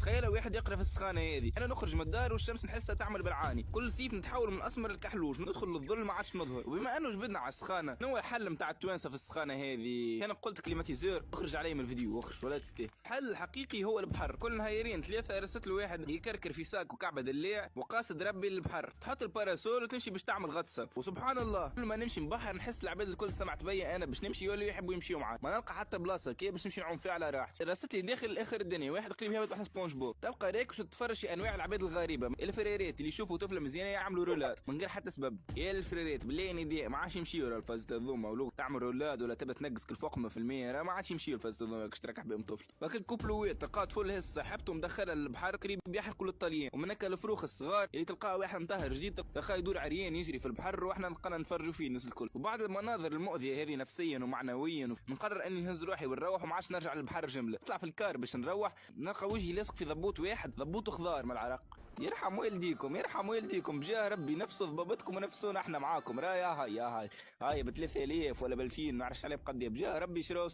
تخيل واحد يقرا في السخانه هذه، انا نخرج من الدار والشمس نحسها تعمل بالعاني، كل صيف نتحول من اسمر لكحلوج، ندخل للظل ما عادش نظهر. وبما انه جبدنا على السخانه، نوع الحل نتاع التوانسه في السخانه هذه؟ انا قلت كليماتيزور، اخرج علي من الفيديو اخرج ولا تستيه. الحل الحقيقي هو البحر. كل نهارين ثلاثه رست له واحد يكركر في ساك وكعبه دليع وقاصد ربي للبحر، تحط الباراسول وتمشي باش تعمل غطسه. وسبحان الله كل ما نمشي بحر نحس العباد الكل سمعت بيا انا باش نمشي ولا يحبوا يمشيوا معاي، ما نلقى حتى بلاصه كي باش نمشي نعوم فيها على راحتي. رست لي داخل اخر الدنيا واحد قريب يهبط واحد سبونج بوب، تبقى راكش وتتفرج في انواع العباد الغريبه، الفريرات اللي يشوفوا طفله مزيانه يعملوا رولات من غير حتى سبب. يا الفريرات بالله نداء ما عادش يمشيوا الفازات هذوما، ولو تعمل رولات ولا تبى تنقص كل فوق في المية ما عادش يمشيوا الفازات هذوما باش تركح بهم طفل. لكن كوبلوات تلقاه طفل هز صاحبته مدخله للبحر قريب بيحرقوا للطليان، ومن هكا الفروخ الصغار اللي تلقاه واحد مطهر جديد تلقاه يدور عريان يجري في البحر، واحنا نلقانا نتفرجوا فيه الناس الكل. وبعد المناظر المؤذيه هذه نفسيا ومعنويا نقرر اني نهز روحي ونروح وما عادش نرجع للبحر جمله. نطلع في الكار باش نروح نلقى وجهي لاصق في ضبوط واحد، ضبوط خضار من العرق. يرحم والديكم يرحم والديكم بجاه ربي، نفسوا ضبابتكم ونفسونا احنا معاكم. رايا هاي ب 3000 ولا ب 2000 ما نعرفش عليه بقد بجاه ربي شراو